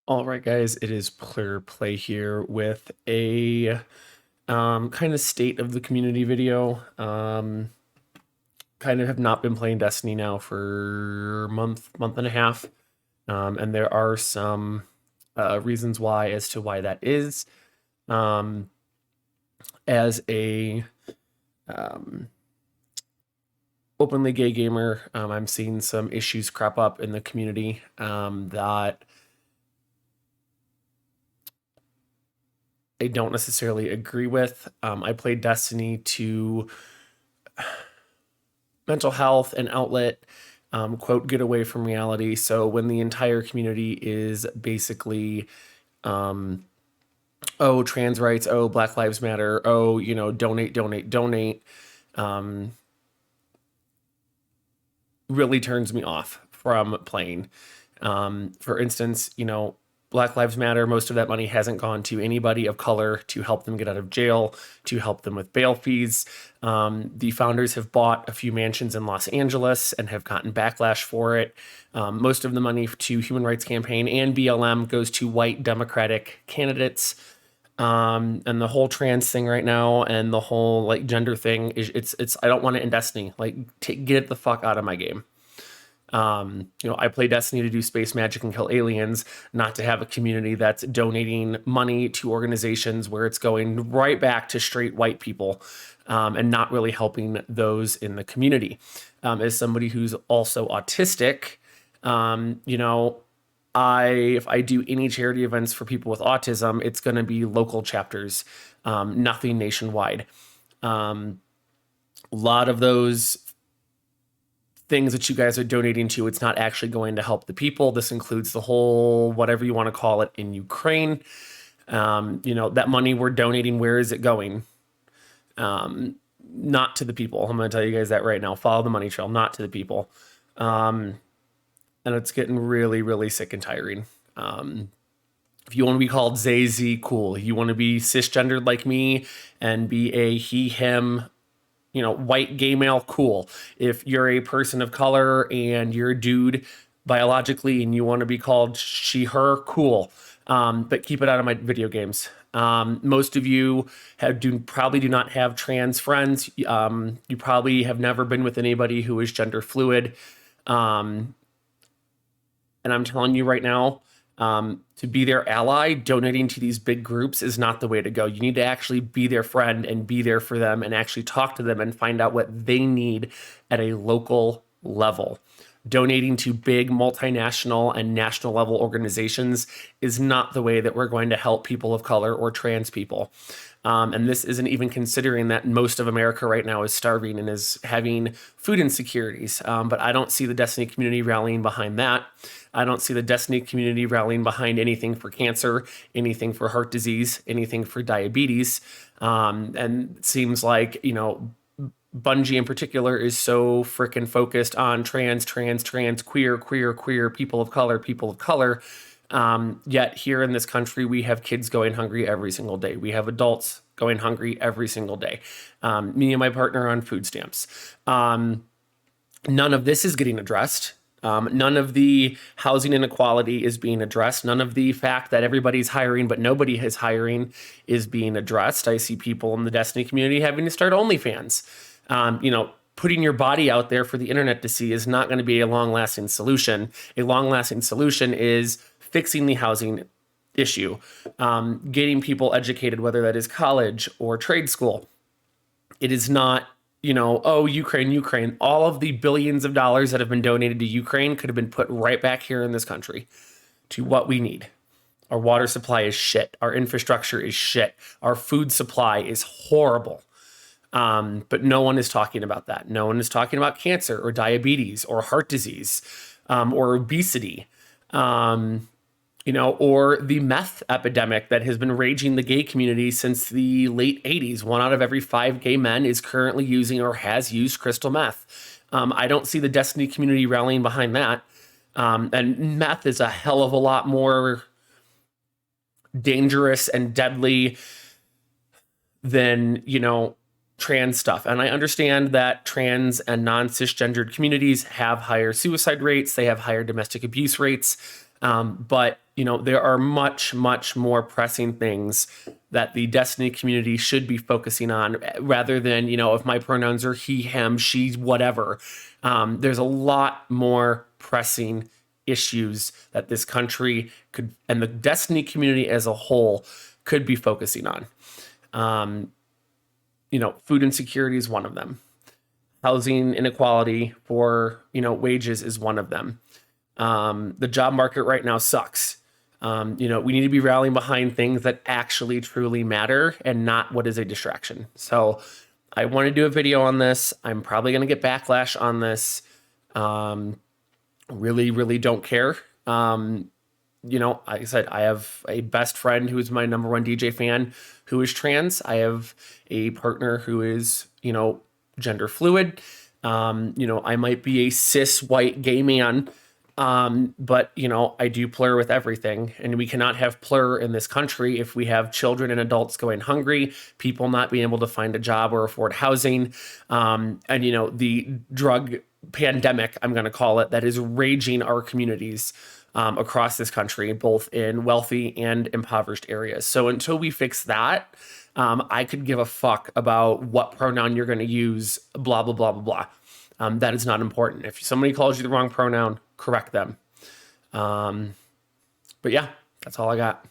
All right, guys, it is Plur Play here with a kind of state of the community video. Kind of have not been playing Destiny now for month and a half, and there are some reasons why as to why that is. Um, as a um, openly gay gamer, I'm seeing some issues crop up in the community that I don't necessarily agree with. I played Destiny to mental health and outlet, quote, get away from reality. So when the entire community is basically, oh, trans rights, oh, Black Lives Matter, oh, donate, donate, donate, um, really turns me off from playing. For instance, Black Lives Matter, most of that money hasn't gone to anybody of color to help them get out of jail, to help them with bail fees. The founders have bought a few mansions in Los Angeles and have gotten backlash for it. Most of the money to Human Rights Campaign and BLM goes to white Democratic candidates. And the whole trans thing right now and the whole like gender thing is it's I don't want it in Destiny. Like get it the fuck out of my game. I play Destiny to do space magic and kill aliens, not to have a community that's donating money to organizations where it's going right back to straight white people, and not really helping those in the community. As somebody who's also autistic, if I do any charity events for people with autism, it's going to be local chapters, nothing nationwide. A lot of those things that you guys are donating to, it's not actually going to help the people. This includes the whole, whatever you want to call it, in Ukraine. That money we're donating, where is it going? Not to the people. I'm going to tell you guys that right now. Follow the money trail, not to the people. And it's getting really, really sick and tiring. If you want to be called Zay Z, cool. You want to be cisgendered like me and be a he, him, white gay male, cool. If you're a person of color and you're a dude biologically and you want to be called she, her, cool. But keep it out of my video games. Most of you probably do not have trans friends. You probably have never been with anybody who is gender fluid. And I'm telling you right now, to be their ally, donating to these big groups is not the way to go. You need to actually be their friend and be there for them and actually talk to them and find out what they need at a local level. Donating to big multinational and national level organizations is not the way that we're going to help people of color or trans people. And this isn't even considering that most of America right now is starving and is having food insecurities. But I don't see the Destiny community rallying behind that. I don't see the Destiny community rallying behind anything for cancer, anything for heart disease, anything for diabetes. And it seems like, Bungie in particular is so freaking focused on trans, queer, people of color. Yet here in this country, we have kids going hungry every single day. We have adults going hungry every single day. Me and my partner are on food stamps. None of this is getting addressed. None of the housing inequality is being addressed. None of the fact that everybody's hiring but nobody is hiring is being addressed. I see people in the Destiny community having to start OnlyFans. Putting your body out there for the internet to see is not going to be a long-lasting solution. A long-lasting solution is fixing the housing issue, getting people educated, whether that is college or trade school. It is not, oh, Ukraine. All of the billions of dollars that have been donated to Ukraine could have been put right back here in this country to what we need. Our water supply is shit. Our infrastructure is shit. Our food supply is horrible. But no one is talking about that. No one is talking about cancer or diabetes or heart disease, or obesity, or the meth epidemic that has been raging the gay community since the late 80s. 1 out of every 5 gay men is currently using or has used crystal meth. I don't see the Destiny community rallying behind that. And meth is a hell of a lot more dangerous and deadly than, trans stuff. And I understand that trans and non-cisgendered communities have higher suicide rates. They have higher domestic abuse rates. But there are much, much more pressing things that the Destiny community should be focusing on rather than, if my pronouns are he, him, she, whatever. There's a lot more pressing issues that this country could, and the Destiny community as a whole, could be focusing on. Food insecurity is one of them. Housing inequality for, wages is one of them. The job market right now sucks. We need to be rallying behind things that actually truly matter and not what is a distraction. So I want to do a video on this. I'm probably going to get backlash on this. Really, really don't care. Like I said, I have a best friend who is my number one DJ fan who is trans. I have a partner who is, gender fluid. I might be a cis white gay man. But I do plur with everything, and we cannot have plur in this country if we have children and adults going hungry, people not being able to find a job or afford housing, and the drug pandemic, I'm going to call it, that is raging our communities across this country, both in wealthy and impoverished areas. So until we fix that, I could give a fuck about what pronoun you're going to use, blah, blah, blah, blah, blah. That is not important. If somebody calls you the wrong pronoun, correct them. But yeah, that's all I got.